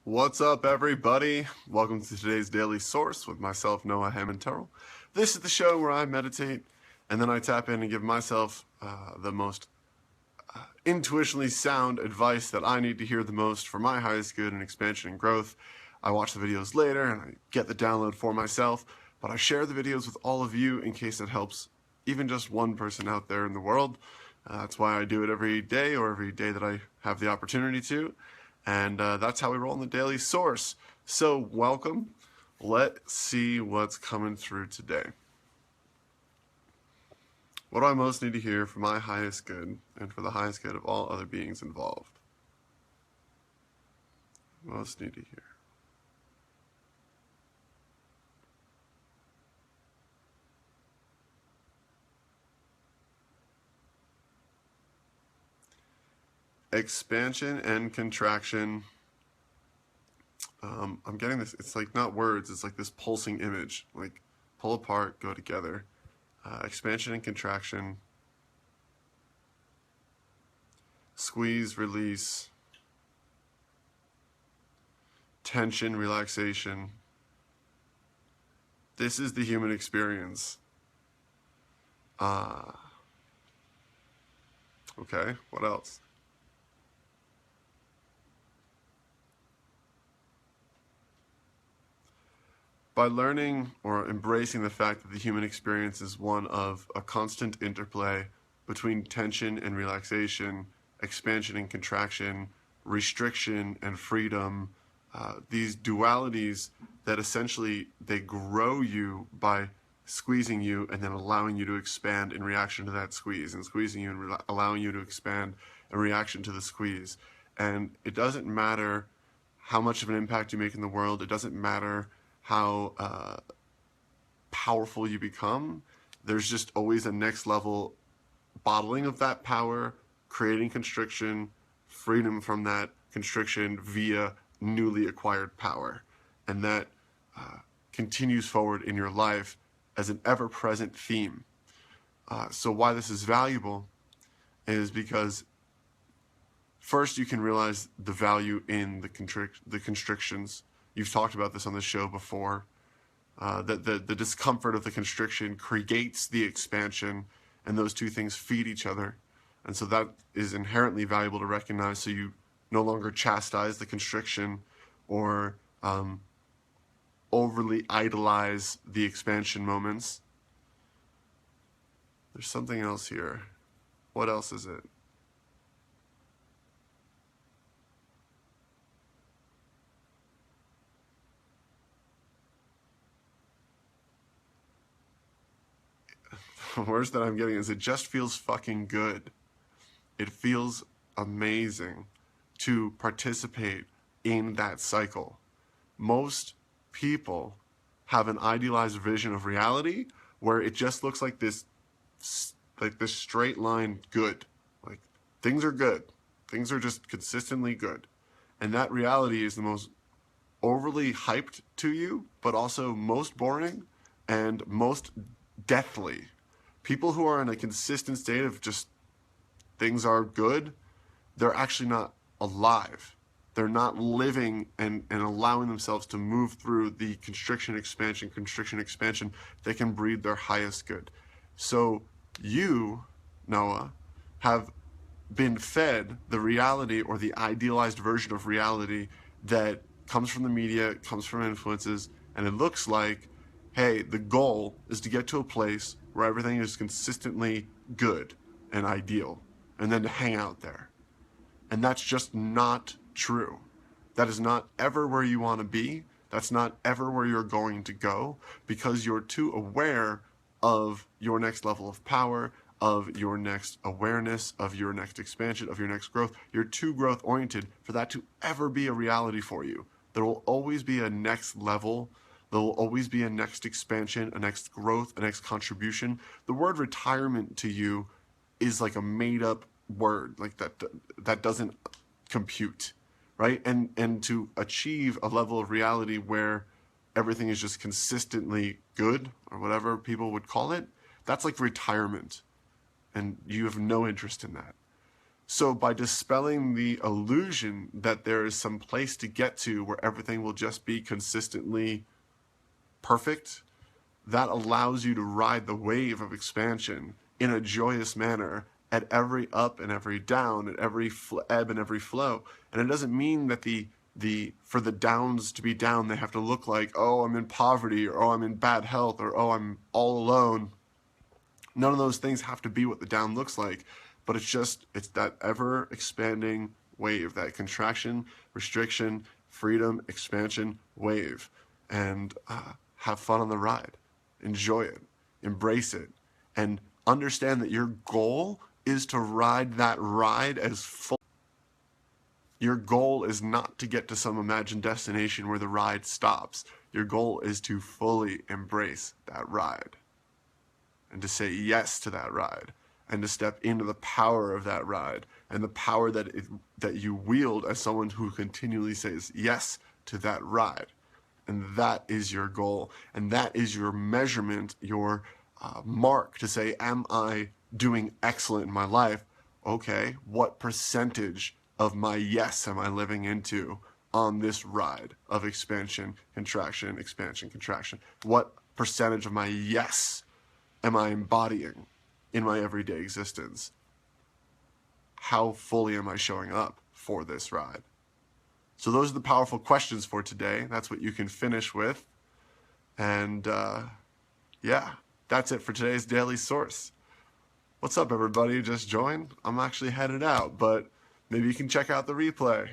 What's up, everybody? Welcome to today's Daily Source with myself, Noah Hammond Terrell. This is the show where I meditate and then I tap in and give myself the most intuitionally sound advice that I need to hear the most for my highest good and expansion and growth. I watch the videos later and I get the download for myself, but I share the videos with all of you in case it helps even just one person out there in the world. That's why I do it every day or every day that I have the opportunity to. And that's how we roll in the Daily Source. So welcome. Let's see what's coming through today. What do I most need to hear for my highest good and for the highest good of all other beings involved? Most need to hear. Expansion and contraction. I'm getting this. It's like not words. It's like this pulsing image. Like pull apart, go together. Expansion and contraction. Squeeze, release. Tension, relaxation. This is the human experience. Okay, what else? By learning or embracing the fact that the human experience is one of a constant interplay between tension and relaxation, expansion and contraction, restriction and freedom, these dualities that essentially they grow you by squeezing you and then allowing you to expand in reaction to that squeeze, and squeezing you and allowing you to expand in reaction to the squeeze. And it doesn't matter how much of an impact you make in the world. It doesn't matter how powerful you become. There's just always a next level bottling of that power, creating constriction, freedom from that constriction via newly acquired power. And that continues forward in your life as an ever-present theme. So why this is valuable is because first you can realize the value in the constrictions. You've talked about this on the show before. That the discomfort of the constriction creates the expansion, and those two things feed each other. And so that is inherently valuable to recognize, so you no longer chastise the constriction or overly idolize the expansion moments. There's something else here. What else is it? The words that I'm getting is it just feels fucking good. It feels amazing to participate in that cycle. Most people have an idealized vision of reality where it just looks like this straight line good. Like things are good. Things are just consistently good. And that reality is the most overly hyped to you, but also most boring and most deathly. People who are in a consistent state of just things are good, they're actually not alive. They're not living and allowing themselves to move through the constriction, expansion. They can breed their highest good. So you, Noah, have been fed the reality or the idealized version of reality that comes from the media, comes from influences, and it looks like, hey, the goal is to get to a place where everything is consistently good and ideal, and then to hang out there. And that's just not true. That is not ever where you want to be. That's not ever where you're going to go, because you're too aware of your next level of power, of your next awareness, of your next expansion, of your next growth. You're too growth oriented for that to ever be a reality for you. There will always be a next level. There will always be a next expansion, a next growth, a next contribution. The word retirement to you is like a made up word, like that doesn't compute, right? And to achieve a level of reality where everything is just consistently good, or whatever people would call it, that's like retirement. And you have no interest in that. So by dispelling the illusion that there is some place to get to where everything will just be consistently perfect, that allows you to ride the wave of expansion in a joyous manner at every up and every down, at every ebb and every flow. And it doesn't mean that for the downs to be down, they have to look like, oh, I'm in poverty, or oh, I'm in bad health, or oh, I'm all alone. None of those things have to be what the down looks like, but it's that ever expanding wave, that contraction, restriction, freedom, expansion wave. And have fun on the ride. Enjoy it. Embrace it. And understand that your goal is to ride that ride as full. Your goal is not to get to some imagined destination where the ride stops. Your goal is to fully embrace that ride and to say yes to that ride and to step into the power of that ride and the power that you wield as someone who continually says yes to that ride. And that is your goal. And that is your measurement, your mark to say, am I doing excellent in my life? Okay, what percentage of my yes am I living into on this ride of expansion, contraction, expansion, contraction? What percentage of my yes am I embodying in my everyday existence? How fully am I showing up for this ride? So those are the powerful questions for today. That's what you can finish with. And yeah, that's it for today's Daily Source. What's up, everybody? You just joined? I'm actually headed out, but maybe you can check out the replay.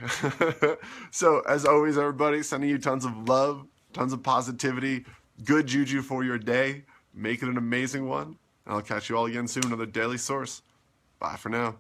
So as always, everybody, sending you tons of love, tons of positivity, good juju for your day. Make it an amazing one. And I'll catch you all again soon. Another Daily Source. Bye for now.